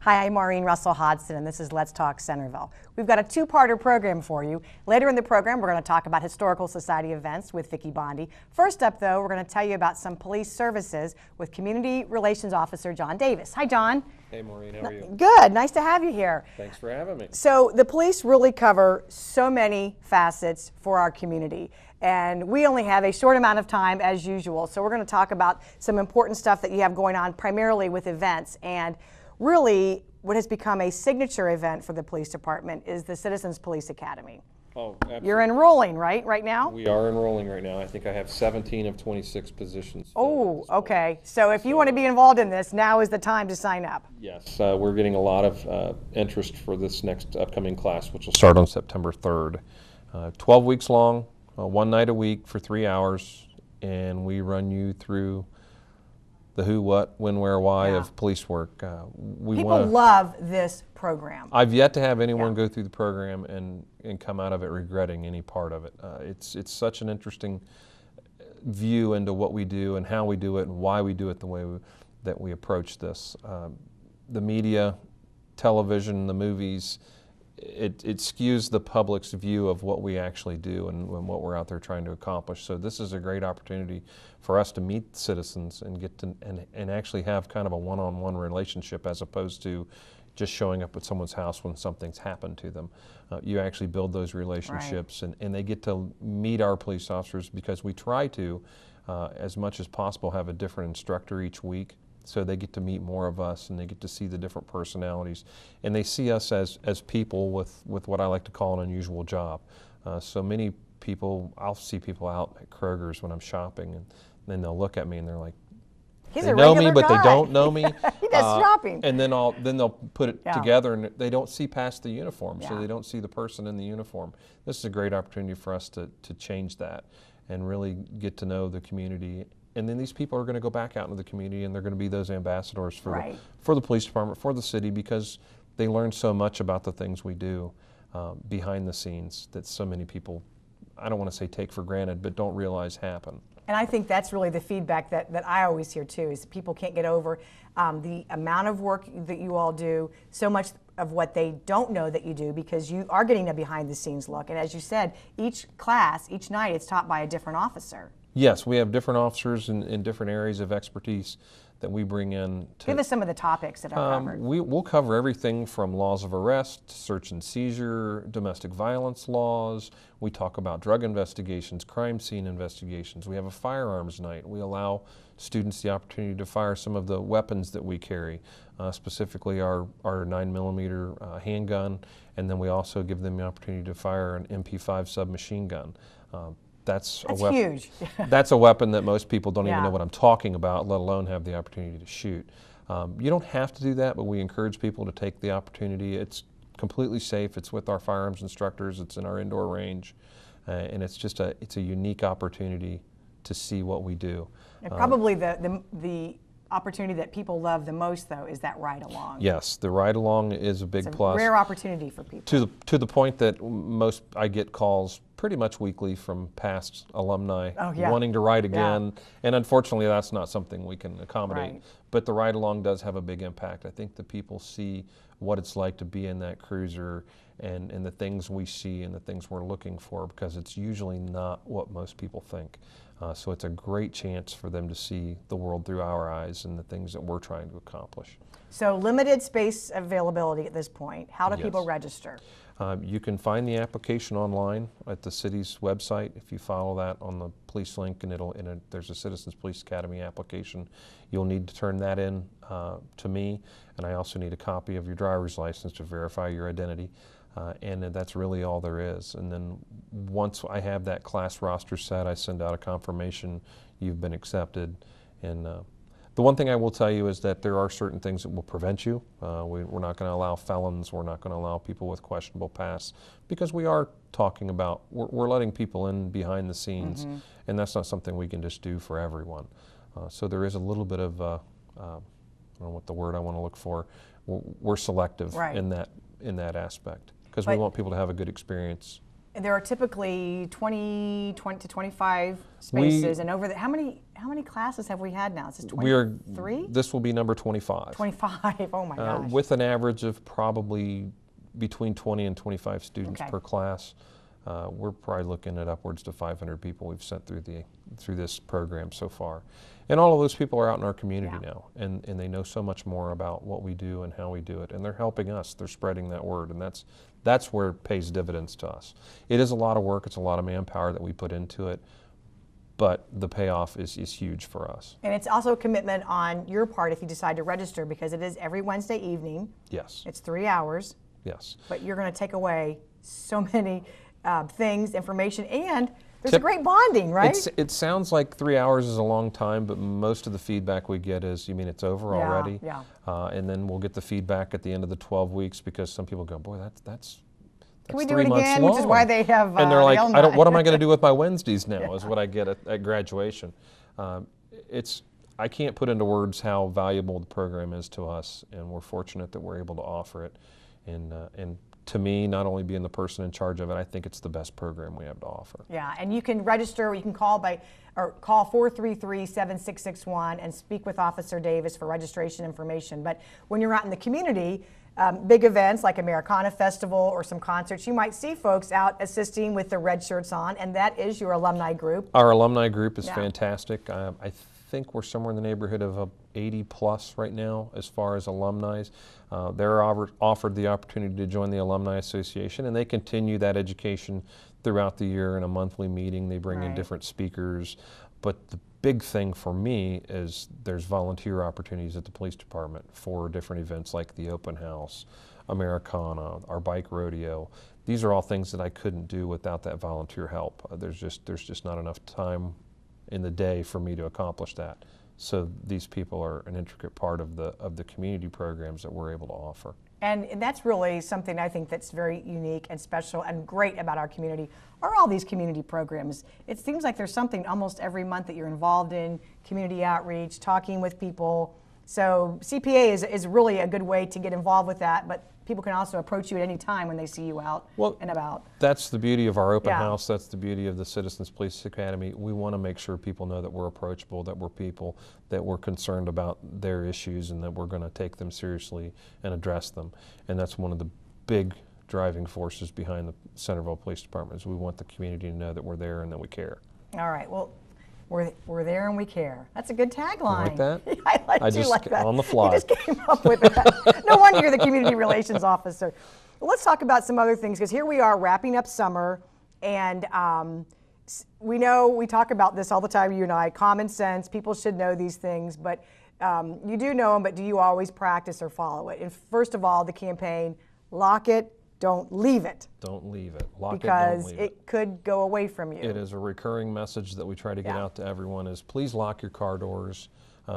Hi, I'm Maureen Russell-Hodson, and this is Let's Talk Centerville. We've got a two-parter program for you. Later in the program, we're going to talk about Historical Society events with Vicki Bondi. First up, though, we're going to tell you about some police services with Community Relations Officer John Davis. Hi, John. Hey, Maureen, how are you? Good. Nice to have you here. Thanks for having me. So the police really cover so many facets for our community, and we only have a short amount of time as usual. So we're going to talk about some important stuff that you have going on, primarily with events. And really, what has become a signature event for the police department is the Citizens Police Academy. Oh, absolutely. You're enrolling, right now? We are enrolling right now. I think I have 17 of 26 positions. Oh, okay. So if you want to be involved in this, now is the time to sign up. Yes, we're getting a lot of interest for this next upcoming class, which will start on September 3rd. 12 weeks long, one night a week for 3 hours, and we run you through the who, what, when, where, why of police work. People love this program. I've yet to have anyone go through the program and come out of it regretting any part of it. It's such an interesting view into what we do and how we do it and why we do it the way that we approach this. The media, television, the movies, it skews the public's view of what we actually do and what we're out there trying to accomplish. So this is a great opportunity for us to meet citizens and get to and actually have kind of a one-on-one relationship, as opposed to just showing up at someone's house when something's happened to them. You actually build those relationships, and they get to meet our police officers, because we try to, as much as possible, have a different instructor each week. So they get to meet more of us, and they get to see the different personalities, and they see us as people with what I like to call an unusual job. So many people, I'll see people out at Kroger's when I'm shopping, and then they'll look at me and they're like, He's they a know regular me, but guy. they don't know me. He does shopping. And then they'll put it together, and they don't see past the uniform, so they don't see the person in the uniform. This is a great opportunity for us to change that and really get to know the community. And then these people are going to go back out into the community, and they're going to be those ambassadors for the police department, for the city, because they learn so much about the things we do behind the scenes that so many people, I don't want to say take for granted, but don't realize happen. And I think that's really the feedback that I always hear too, is people can't get over the amount of work that you all do, so much of what they don't know that you do, because you are getting a behind the scenes look. And as you said, each class, each night, it's taught by a different officer. Yes, we have different officers in different areas of expertise that we bring in. Give us some of the topics that are covered. We'll cover everything from laws of arrest, search and seizure, domestic violence laws. We talk about drug investigations, crime scene investigations. We have a firearms night. We allow students the opportunity to fire some of the weapons that we carry, specifically our 9mm handgun, and then we also give them the opportunity to fire an MP5 submachine gun. That's huge. That's a weapon that most people don't even know what I'm talking about, let alone have the opportunity to shoot. You don't have to do that, but we encourage people to take the opportunity. It's completely safe. It's with our firearms instructors. It's in our indoor range, and it's just it's a unique opportunity to see what we do. And probably the opportunity that people love the most, though, is that ride along. Yes, the ride along is a big plus. Rare opportunity for people. To the point that I get calls pretty much weekly from past alumni wanting to ride again, and unfortunately that's not something we can accommodate. But the ride along does have a big impact. I think the people see what it's like to be in that cruiser, and the things we see and the things we're looking for, because it's usually not what most people think. So it's a great chance for them to see the world through our eyes and the things that we're trying to accomplish. So limited space availability at this point. How do people register? You can find the application online at the city's website. If you follow that on the police link, and there's a Citizens Police Academy application, you'll need to turn that in to me, and I also need a copy of your driver's license to verify your identity. And that's really all there is. And then once I have that class roster set, I send out a confirmation you've been accepted. And the one thing I will tell you is that there are certain things that will prevent you. We're not going to allow felons. We're not going to allow people with questionable pasts, because we are talking about, we're letting people in behind the scenes, and that's not something we can just do for everyone. So there is a little bit of, I don't know what the word I want to look for. We're selective in that aspect, because we want people to have a good experience There are typically 20 to 25 spaces, and over the, how many classes have we had now? Is this 23? This will be number 25. 25, oh my gosh. With an average of probably between 20 and 25 students per class. We're probably looking at upwards to 500 people we've sent through this program so far. And all of those people are out in our community now, and they know so much more about what we do and how we do it, and they're helping us. They're spreading that word, and that's where it pays dividends to us. It is a lot of work. It's a lot of manpower that we put into it, but the payoff is huge for us. And it's also a commitment on your part if you decide to register, because it is every Wednesday evening. Yes. It's 3 hours. Yes. But you're going to take away so many things, information, and there's a great bonding, right? It sounds like 3 hours is a long time, but most of the feedback we get is, you mean it's over already? Yeah. And then we'll get the feedback at the end of the 12 weeks, because some people go, boy, that's Can we do 3 it months again? long. Which is why they have and they're like, Alumni. what am I going to do with my Wednesdays now, is what I get at graduation. I can't put into words how valuable the program is to us, and we're fortunate that we're able to offer it. And to me, not only being the person in charge of it, I think it's the best program we have to offer. Yeah, and you can register, you can call call 433-7661 and speak with Officer Davis for registration information. But when you're out in the community, big events like Americana Festival or some concerts, you might see folks out assisting with their red shirts on, and that is your alumni group. Our alumni group is fantastic. I think we're somewhere in the neighborhood of 80 plus right now as far as alumni. They're offered the opportunity to join the Alumni Association, and they continue that education throughout the year in a monthly meeting. They bring in different speakers. But the big thing for me is there's volunteer opportunities at the police department for different events like the open house, Americana, our bike rodeo. These are all things that I couldn't do without that volunteer help. There's just not enough time in the day for me to accomplish that. So these people are an intricate part of the community programs that we're able to offer. And that's really something I think that's very unique and special and great about our community, are all these community programs. It seems like there's something almost every month that you're involved in, community outreach, talking with people. So CPA is really a good way to get involved with that, but people can also approach you at any time when they see you out and about. That's the beauty of our open house. That's the beauty of the Citizens Police Academy. We want to make sure people know that we're approachable, that we're people, that we're concerned about their issues, and that we're going to take them seriously and address them. And that's one of the big driving forces behind the Centerville Police Department, is we want the community to know that we're there and that we care. All right. Well, we're there and we care. That's a good tagline. You like that? I do like that. On the fly. You just came up with that. No wonder you're the community relations officer. Well, let's talk about some other things, because here we are wrapping up summer, and we know we talk about this all the time, you and I, common sense, people should know these things, but you do know them, but do you always practice or follow it? And first of all, the campaign, lock it, don't leave it. Don't leave it. Lock because it, don't leave it could go away from you. It is a recurring message that we try to get out to everyone, is please lock your car doors,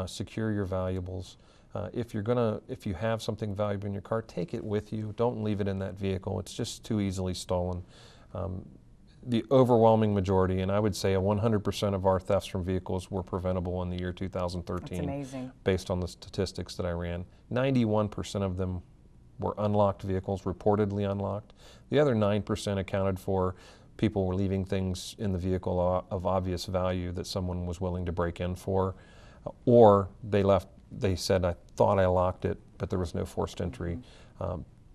secure your valuables. If you have something valuable in your car, take it with you. Don't leave it in that vehicle. It's just too easily stolen. The overwhelming majority, and I would say 100% of our thefts from vehicles were preventable in the year 2013. That's amazing. Based on the statistics that I ran. 91% of them were unlocked vehicles, reportedly unlocked. The other 9% accounted for people were leaving things in the vehicle of obvious value that someone was willing to break in for, or they said, I thought I locked it, but there was no forced entry.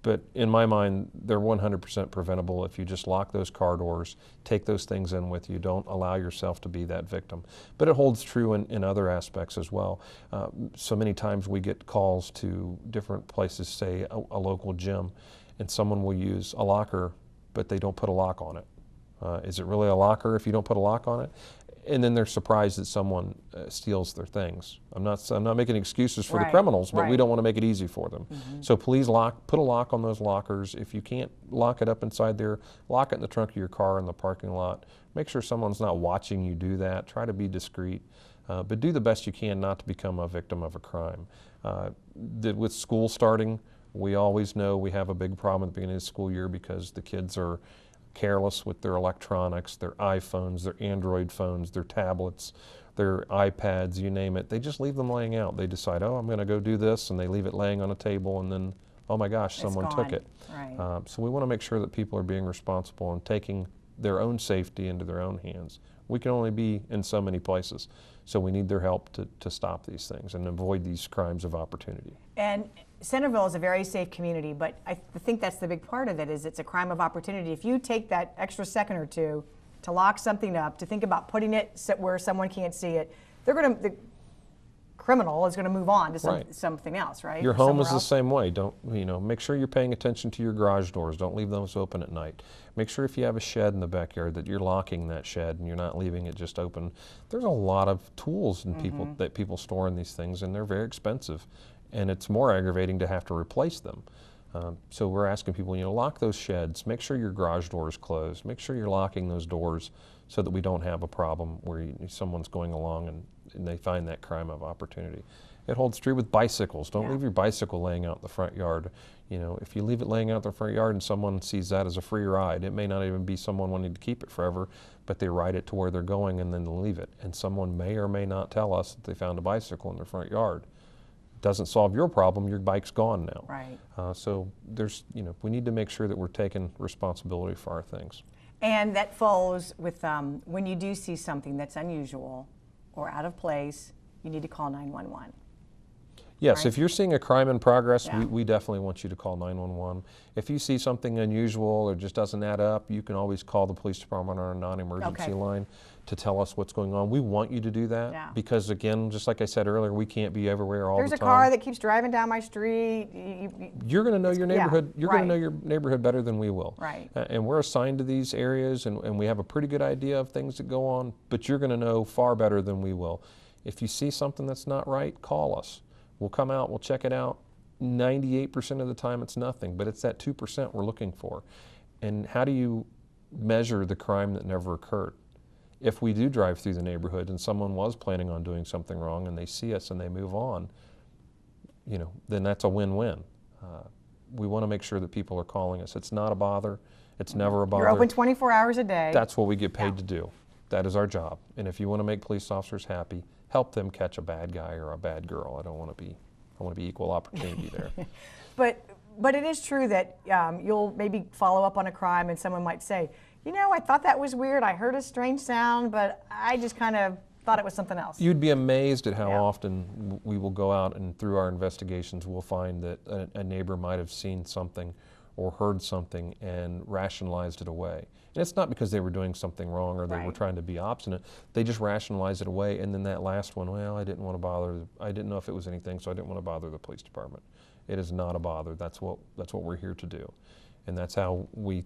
But in my mind, they're 100% preventable if you just lock those car doors, take those things in with you, don't allow yourself to be that victim. But it holds true in other aspects as well. So many times we get calls to different places, say a local gym, and someone will use a locker, but they don't put a lock on it. Is it really a locker if you don't put a lock on it? And then they're surprised that someone steals their things. I'm not making excuses for the criminals, but we don't want to make it easy for them. So please put a lock on those lockers. If you can't lock it up inside there, lock it in the trunk of your car in the parking lot. Make sure someone's not watching you do that. Try to be discreet, but do the best you can not to become a victim of a crime. With school starting, we always know we have a big problem at the beginning of the school year because the kids are careless with their electronics, their iPhones, their Android phones, their tablets, their iPads, you name it. They just leave them laying out. They decide, oh, I'm going to go do this, and they leave it laying on a table, and then oh my gosh, someone took gone. it. Right. So we want to make sure that people are being responsible and taking their own safety into their own hands. We can only be in so many places, so we need their help to stop these things and avoid these crimes of opportunity. And Centerville is a very safe community, but I think that's the big part of it, is it's a crime of opportunity. If you take that extra second or two to lock something up, to think about putting it where someone can't see it, the criminal is going to move on to something else, right? Your home Somewhere is the else. same way. Don't, make sure you're paying attention to your garage doors. Don't leave those open at night. Make sure if you have a shed in the backyard that you're locking that shed and you're not leaving it just open. There's a lot of tools and that people store in these things, and they're very expensive, and it's more aggravating to have to replace them. So we're asking people, lock those sheds. Make sure your garage door is closed. Make sure you're locking those doors so that we don't have a problem where someone's going along and they find that crime of opportunity. It holds true with bicycles. Don't leave your bicycle laying out in the front yard. If you leave it laying out in the front yard and someone sees that as a free ride, it may not even be someone wanting to keep it forever, but they ride it to where they're going and then they leave it. And someone may or may not tell us that they found a bicycle in their front yard. It doesn't solve your problem. Your bike's gone now. Right. So there's, we need to make sure that we're taking responsibility for our things. And that follows with when you do see something that's unusual or out of place, you need to call 911. Yes, Right. if you're seeing a crime in progress, we definitely want you to call 911. If you see something unusual or just doesn't add up, you can always call the police department on our non-emergency line to tell us what's going on. We want you to do that because, again, just like I said earlier, we can't be everywhere all the time. There's a car that keeps driving down my street. You're going to know your neighborhood. You're going to know your neighborhood better than we will. Right. And we're assigned to these areas, and we have a pretty good idea of things that go on, but you're going to know far better than we will. If you see something that's not right, call us. We'll come out, we'll check it out. 98% of the time it's nothing, but it's that 2% we're looking for. And how do you measure the crime that never occurred? If we do drive through the neighborhood and someone was planning on doing something wrong and they see us and they move on, then that's a win-win. We want to make sure that people are calling us. It's not a bother. It's never a bother. You're open 24 hours a day. That's what we get paid to do. That is our job. And if you want to make police officers happy, help them catch a bad guy or a bad girl. I want to be equal opportunity there. But it is true that you'll maybe follow up on a crime and someone might say, I thought that was weird. I heard a strange sound, but I just kind of thought it was something else. You'd be amazed at how often we will go out and through our investigations we'll find that a neighbor might have seen something or heard something and rationalized it away. And it's not because they were doing something wrong or they were trying to be obstinate. They just rationalized it away, and then that last one, well, I didn't want to bother. I didn't know if it was anything, so I didn't want to bother the police department. It is not a bother. That's what we're here to do. And that's how we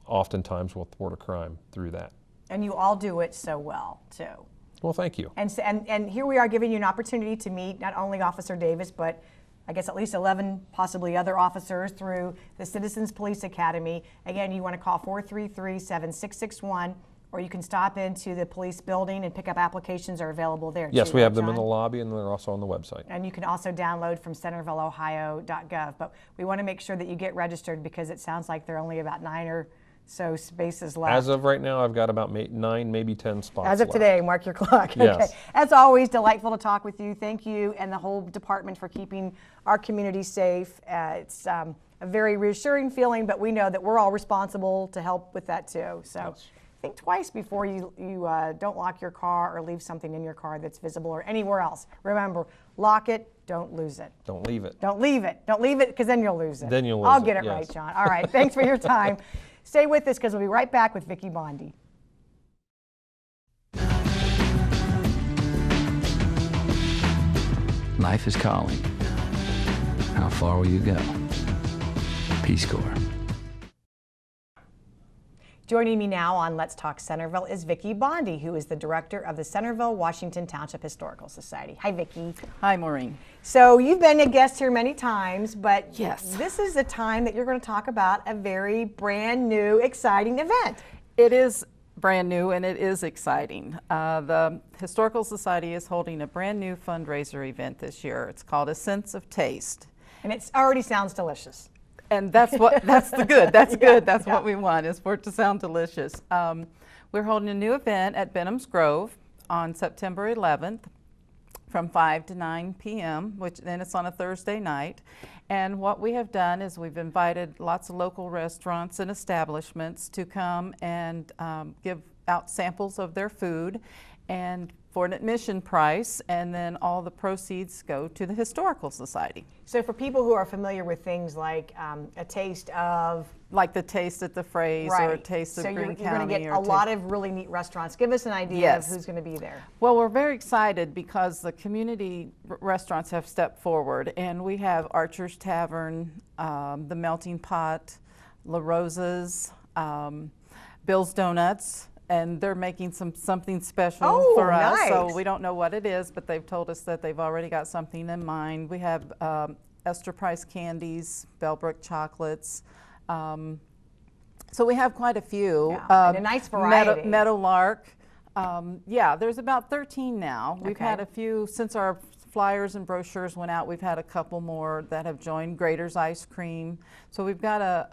oftentimes will thwart a crime, through that. And you all do it so well, too. Well, thank you. And here we are giving you an opportunity to meet not only Officer Davis, but I guess at least 11 possibly other officers through the Citizens Police Academy. Again, you want to call 433-7661, or you can stop into the police building and pick up applications are available there. Yes, too, we have right, them in John? the lobby, and they're also on the website. And you can also download from CentervilleOhio.gov. But we want to make sure that you get registered because it sounds like there are only about 9 or so spaces left. As of right now, I've got about 9, maybe 10 spots As of left. today, mark your clock. Yes. Okay. As always, delightful to talk with you. Thank you and the whole department for keeping our community safe. It's a very reassuring feeling, but we know that we're all responsible to help with that too. So think twice before you don't lock your car or leave something in your car that's visible or anywhere else. Remember, lock it, don't lose it. Don't leave it. Don't leave it. Don't leave it because then you'll lose it. Then you'll lose I'll it, get it yes. right, John. All right. Thanks for your time. Stay with us because we'll be right back with Vicki Bondi. Life is calling. How far will you go? Peace Corps. Joining me now on Let's Talk Centerville is Vicki Bondi, who is the director of the Centerville Washington Township Historical Society. Hi, Vicki. Hi, Maureen. So you've been a guest here many times, but Yes. this is the time that you're going to talk about a very brand new, exciting event. It is brand new and it is exciting. The Historical Society is holding a brand new fundraiser event this year. It's called A Sense of Taste. And it already sounds delicious. And that's the good. That's good. That's what we want, is for it to sound delicious. We're holding a new event at Benham's Grove on September 11th from 5 to 9 p.m., which then it's on a Thursday night. And what we have done is we've invited lots of local restaurants and establishments to come and give out samples of their food and for an admission price, and then all the proceeds go to the Historical Society. So for people who are familiar with things like a taste of, like the Taste at the Phrase, right, or a Taste of so Green you're going to get a lot of really neat restaurants. Give us an idea Yes. of who's going to be there. Well, we're very excited because the community restaurants have stepped forward, and we have Archer's Tavern, the Melting Pot, La Rosa's, Bill's Donuts, and they're making something special for us. Nice. So we don't know what it is, but they've told us that they've already got something in mind. We have Esther Price Candies, Bellbrook Chocolates. So we have quite a few. Yeah, and a nice variety. Meadowlark. Yeah, there's about 13 now. We've Okay. had a few since our flyers and brochures went out. We've had a couple more that have joined. Grater's Ice Cream. So we've got a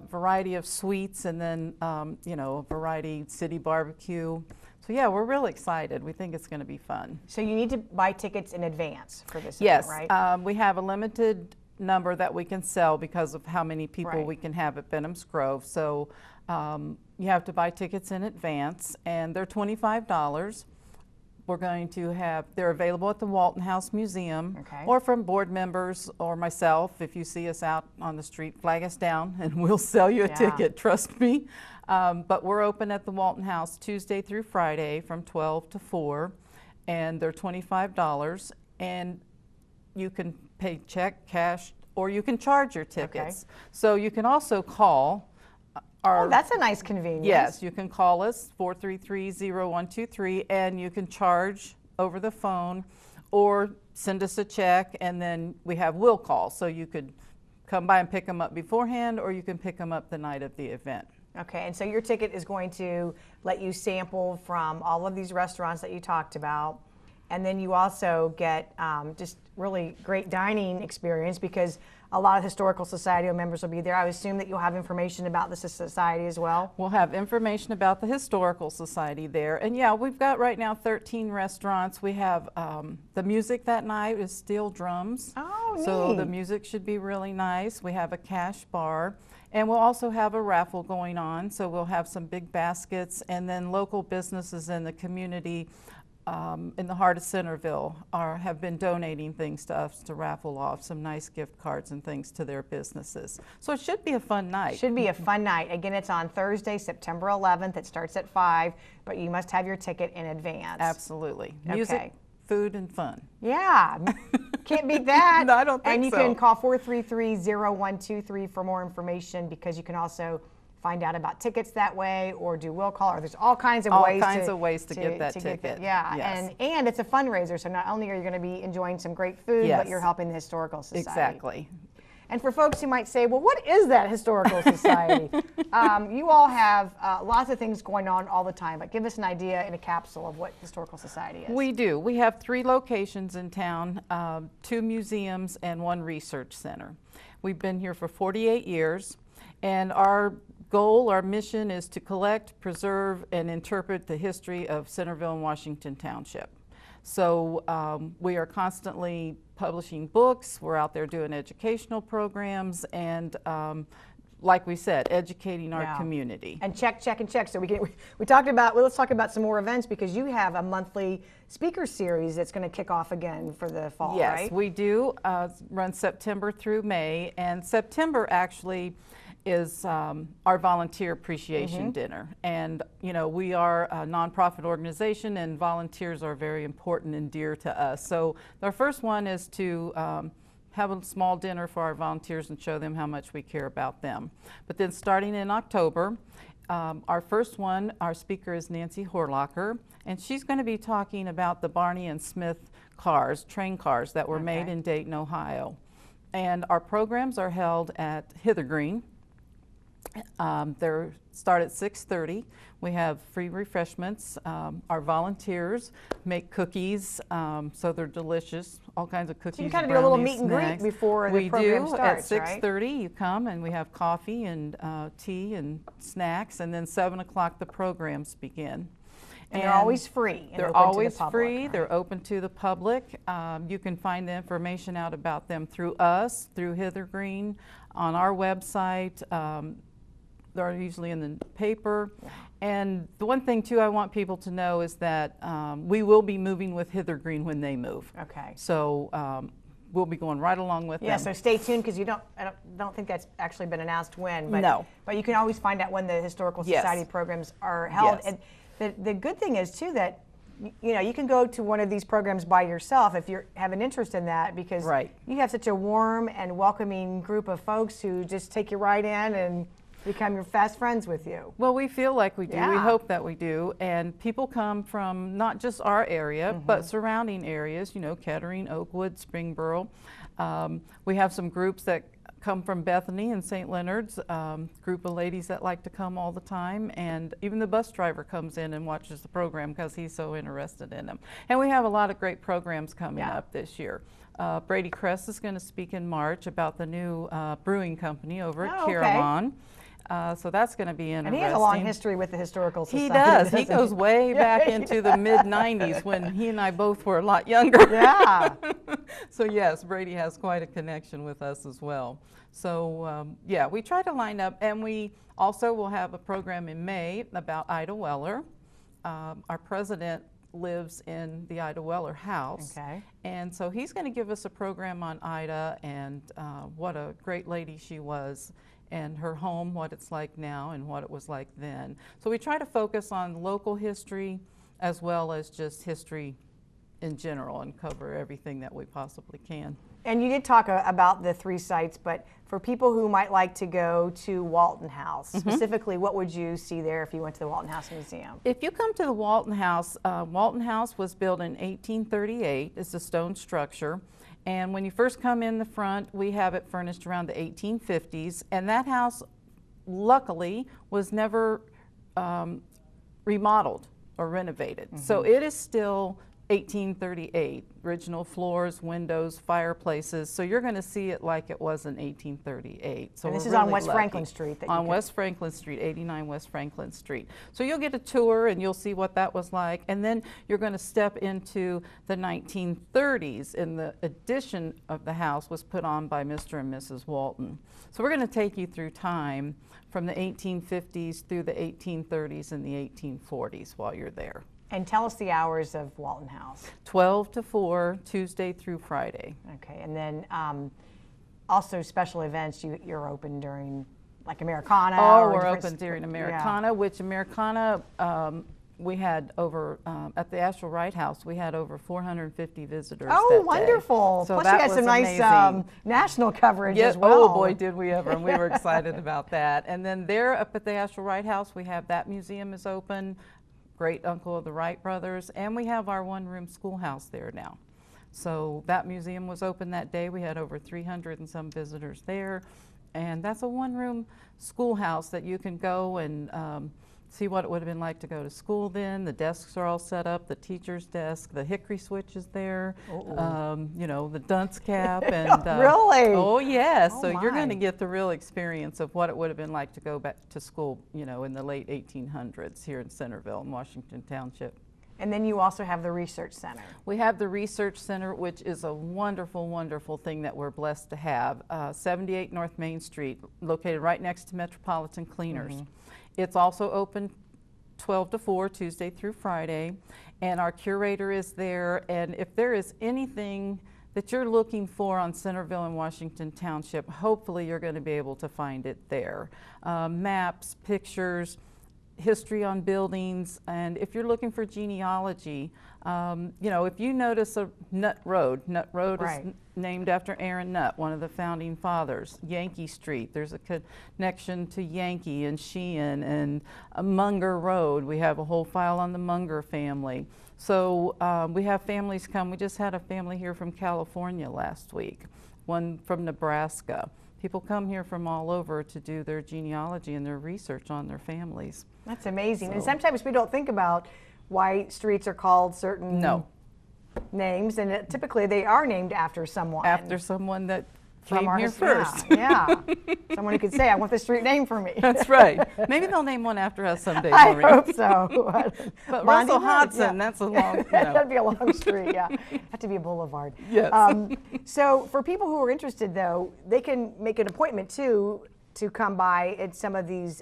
variety of sweets, and then you know, a variety city barbecue. So yeah, we're really excited. We think it's going to be fun. So you need to buy tickets in advance for this Yes, event, right? we have a limited number that we can sell because of how many people Right. we can have at Benham's Grove. So you have to buy tickets in advance, and they're $25. We're going to have, they're available at the Walton House Museum, Okay. or from board members or myself. If you see us out on the street, flag us down and we'll sell you a Yeah. ticket, trust me. But we're open at the Walton House Tuesday through Friday from 12 to 4, and they're $25. And you can pay check, cash, or you can charge your tickets. So you can also call our... Oh, that's a nice convenience. Yes, you can call us, 433-0123, and you can charge over the phone or send us a check, and then we have will call. So you could come by and pick them up beforehand, or you can pick them up the night of the event. Okay, and so your ticket is going to let you sample from all of these restaurants that you talked about, and then you also get just really great dining experience because a lot of Historical Society members will be there. I would assume that you'll have information about the society as well. We'll have information about the Historical Society there. And yeah, we've got right now 13 restaurants. We have the music that night is steel drums. Oh, So neat. the music should be really nice. We have a cash bar. And we'll also have a raffle going on. So we'll have some big baskets, and then local businesses in the community in the heart of Centerville have been donating things to us to raffle off some nice gift cards and things to their businesses. So it should be a fun night. Should be a fun night. Again, it's on Thursday, September 11th. It starts at 5, but you must have your ticket in advance. Absolutely. Okay. Music, food, and fun. Yeah, can't beat that. No, I don't think And you so. can call 433-0123 for more information, because you can also find out about tickets that way, or do will call, or there's all kinds of All ways kinds of ways to get that get ticket. yeah, Yes. and it's a fundraiser, so not only are you going to be enjoying some great food, but Yes. you're helping the Historical Society. Exactly. And for folks who might say, well, what is that Historical Society? You all have lots of things going on all the time, but give us an idea in a capsule of what Historical Society is. We do. We have 3 locations in town, 2 museums and 1 research center. We've been here for 48 years, and our goal, our mission is to collect, preserve, and interpret the history of Centerville and Washington Township. So we are constantly publishing books, we're out there doing educational programs, and like we said, educating our Yeah. community. And check. So we talked about, well, let's talk about some more events, because you have a monthly speaker series that's going to kick off again for the fall, Yes, right? we do. Run September through May, and September actually is our volunteer appreciation dinner. And you know, we are a nonprofit organization, and volunteers are very important and dear to us. So our first one is to have a small dinner for our volunteers and show them how much we care about them. But then starting in October, our first one, our speaker is Nancy Horlocker, and she's going to be talking about the Barney and Smith cars, train cars that were made in Dayton, Ohio. And our programs are held at Hither Green. They start at 6:30. We have free refreshments. Our volunteers make cookies, so they're delicious. All kinds of cookies. So you kind of and do a little brownies, meet and greet snacks. before the program starts, We do. right? At 6:30, you come, and we have coffee and tea and snacks, and then 7 o'clock the programs begin. And they're always free. And They're open to the always public, free. right? They're open to the public. You can find the information out about them through us, through Hither Green, on our website. They're usually in the paper. And the one thing too I want people to know is that we will be moving with Hither Green when they move. Okay. So we'll be going right along with Yeah, them. so stay tuned because I don't think that's actually been announced when. But, No. But you can always find out when the Historical Yes. Society programs are held. Yes. And the good thing is too that you can go to one of these programs by yourself if you have an interest in that, because Right. you have such a warm and welcoming group of folks who just take you right in and become your fast friends with you. Well, we feel like we do. We Yeah. hope that we do. And people come from not just our area, but surrounding areas, Kettering, Oakwood, Springboro. We have some groups that come from Bethany and St. Leonard's, group of ladies that like to come all the time. And even the bus driver comes in and watches the program because he's so interested in them. And we have a lot of great programs coming up this year. Brady Kress is going to speak in March about the new brewing company over at Caramon. So that's going to be interesting. And he has a long history with the Historical Society. He does. He doesn't goes way back into the mid-90s when he and I both were a lot younger. Yeah. So yes, Brady has quite a connection with us as well. So yeah, we try to line up, and we also will have a program in May about Ida Weller. Our president lives in the Ida Weller house. Okay. And so he's going to give us a program on Ida and what a great lady she was, and her home, what it's like now and what it was like then. So we try to focus on local history as well as just history in general and cover everything that we possibly can. And you did talk about the 3 sites, but for people who might like to go to Walton House, specifically, what would you see there if you went to the Walton House Museum? If you come to the Walton House was built in 1838. It's a stone structure. And when you first come in the front, we have it furnished around the 1850s. And that house, luckily, was never remodeled or renovated. So it is still 1838, original floors, windows, fireplaces. So you're going to see it like it was in 1838. So And this we're is on really West lucky. Franklin Street that you On can- West Franklin Street, 89 West Franklin Street. So you'll get a tour and you'll see what that was like. And then you're going to step into the 1930s, and the addition of the house was put on by Mr. and Mrs. Walton. So we're going to take you through time from the 1850s through the 1830s and the 1840s while you're there. And tell us the hours of Walton House. 12 to 4, Tuesday through Friday. Okay, and then also special events, you're open during, like Americana? Oh, or we're different open during yeah. Americana, which Americana, we had over, at the Astral Wright House, we had over 450 visitors Oh, that day. wonderful. So Plus that you had was some nice amazing. national coverage Yeah, as well. oh boy, did we ever, and we were excited about that. And then there up at the Astral Wright House, we have that museum is open, great uncle of the Wright brothers, and we have our one-room schoolhouse there now. So that museum was open that day. We had over 300 and some visitors there, and that's a one-room schoolhouse that you can go and see what it would have been like to go to school then. The desks are all set up, the teacher's desk, the hickory switch is there, you know, the dunce cap. And Really? Oh, yes. Oh, so you're going to my. get the real experience of what it would have been like to go back to school, you know, in the late 1800s here in Centerville in Washington Township. And then you also have the Research Center. We have the Research Center, which is a wonderful, wonderful thing that we're blessed to have. 78 North Main Street, located right next to Metropolitan Cleaners. It's also open 12 to 4, Tuesday through Friday, and our curator is there. And if there is anything that you're looking for on Centerville and Washington Township, hopefully you're going to be able to find it there. Maps, pictures, history on buildings, and if you're looking for genealogy, you know, if you notice a Nutt Road Right. is named after Aaron Nutt, one of the founding fathers. Yankee Street, there's a connection to Yankee and Sheehan, and Munger Road, we have a whole file on the Munger family. So we have families come. We just had a family here from California last week, one from Nebraska. People come here from all over to do their genealogy and their research on their families. That's amazing. And So- sometimes we don't think about why streets are called certain No. names, and typically they are named after someone. After someone that came our here his- first. Yeah, yeah. Someone who could say, I want this street name for me. That's right. Maybe they'll name one after us someday, I Maureen. hope so. But Bondi Russell Road, Hodson, yeah. that's a long, That'd be a long street, yeah. Have to be a boulevard. Yes. So for people who are interested, though, they can make an appointment too to come by at some of these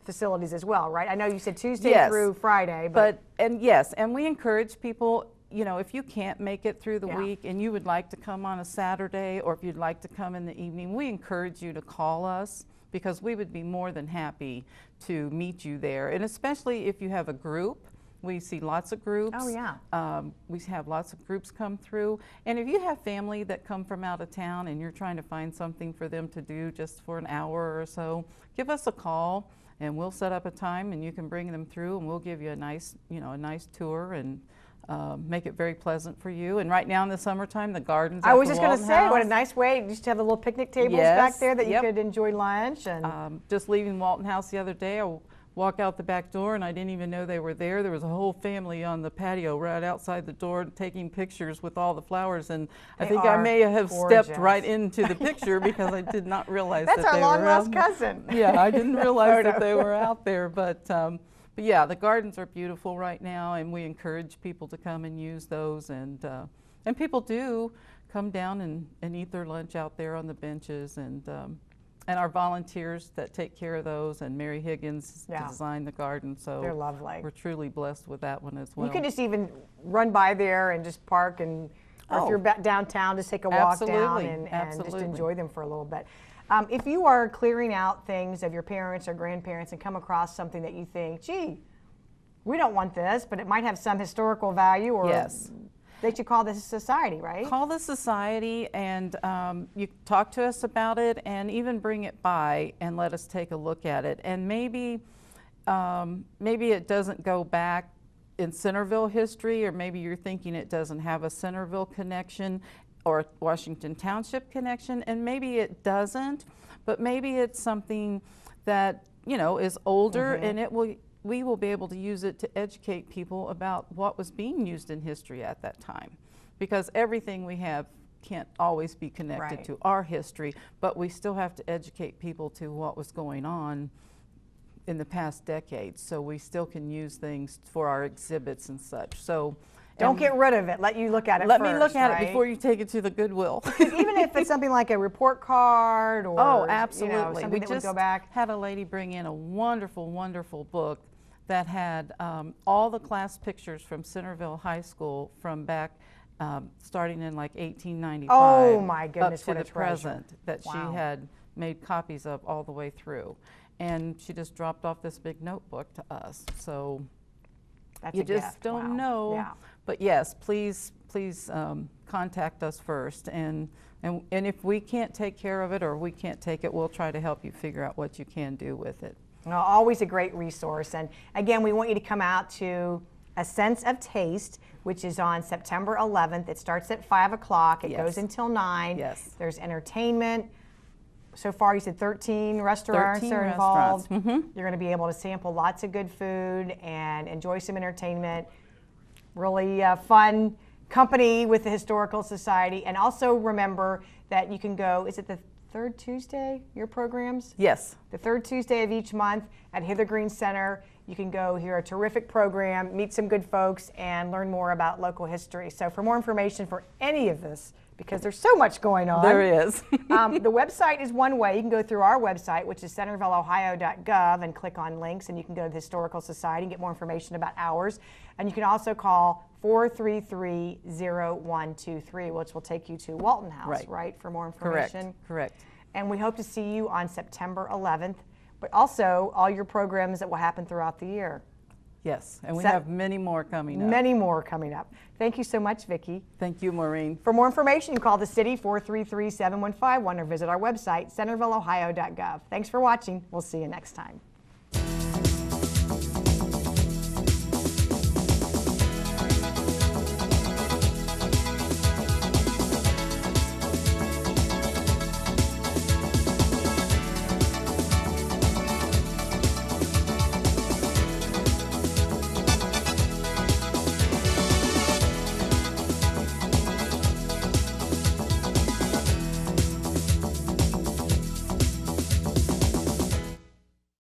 facilities as well, right? I know you said Tuesday Yes. through Friday, but And yes, and we encourage people, you know, if you can't make it through the Yeah. week and you would like to come on a Saturday, or if you'd like to come in the evening, we encourage you to call us, because we would be more than happy to meet you there. And especially if you have a group, we see lots of groups. Oh, yeah. We have lots of groups come through. And if you have family that come from out of town and you're trying to find something for them to do just for an hour or so, give us a call and we'll set up a time and you can bring them through, and we'll give you a nice, you know, a nice tour and make it very pleasant for you. And right now in the summertime, the gardens I at was the just going to Walton say, what a House. nice way just to have the little picnic tables back Yes, there that you yep. could enjoy lunch. And Just leaving Walton House the other day, I walk out the back door and I didn't even know they were there. There was a whole family on the patio right outside the door taking pictures with all the flowers, and I They think I are may have gorgeous. stepped right into the picture because I did not realize that's that our they long were lost out. cousin. Yeah, I didn't realize that Photo. they were out there, but yeah, the gardens are beautiful right now, and we encourage people to come and use those, and people do come down and eat their lunch out there on the benches, and our volunteers that take care of those, and Mary Higgins Yeah. designed the garden, so They're lovely. we're truly blessed with that one as well. You can just even run by there and just park, and or if Oh. you're downtown, just take a walk down Absolutely, and just absolutely. enjoy them for a little bit. If you are clearing out things of your parents or grandparents and come across something that you think, gee, we don't want this, but it might have some historical value, or Yes. they should call this a society, right? Call the society and you talk to us about it, and even bring it by and let us take a look at it. And maybe it doesn't go back in Centerville history, or maybe you're thinking it doesn't have a Centerville connection or a Washington Township connection, and maybe it doesn't, but maybe it's something that, you know, is older, and we will be able to use it to educate people about what was being used in history at that time. Because everything we have can't always be connected Right. to our history, but we still have to educate people to what was going on in the past decades, so we still can use things for our exhibits and such. So Don't get rid of it. Let you look at it let first, me look at right? it before you take it to the Goodwill. Even if it's something like a report card or Oh, you know, absolutely. something We that would just go back. had a lady bring in a wonderful, wonderful book that had all the class pictures from Centerville High School from back starting in like 1895. Oh, my goodness, up to what a the treasure. present that Wow. she had made copies of all the way through. And she just dropped off this big notebook to us. So That's you a just gift. don't Wow. know. Yeah. But yes, please contact us first, and if we can't take care of it or we can't take it, we'll try to help you figure out what you can do with it. Well, always a great resource. And again, we want you to come out to A Sense of Taste, which is on September 11th. It starts at 5 o'clock. It Yes. goes until 9. Yes. There's entertainment. So far, you said 13 restaurants 13 are involved. restaurants. You're going to be able to sample lots of good food and enjoy some entertainment. Really fun company with the Historical Society. And also remember that you can go, is it the third Tuesday, your programs? Yes. The third Tuesday of each month at Hither Green Center. You can go hear a terrific program, meet some good folks, and learn more about local history. So for more information for any of this, because there's so much going on. There is. The website is one way. You can go through our website, which is centervilleohio.gov, and click on links, and you can go to the Historical Society and get more information about ours. And you can also call 433-0123, which will take you to Walton House, right, for more information. Correct. And we hope to see you on September 11th, but also all your programs that will happen throughout the year. Yes, and we Sep- have many more coming up. Many more coming up. Thank you so much, Vicki. Thank you, Maureen. For more information, you can call the city 433-7151 or visit our website, centervilleohio.gov. Thanks for watching. We'll see you next time.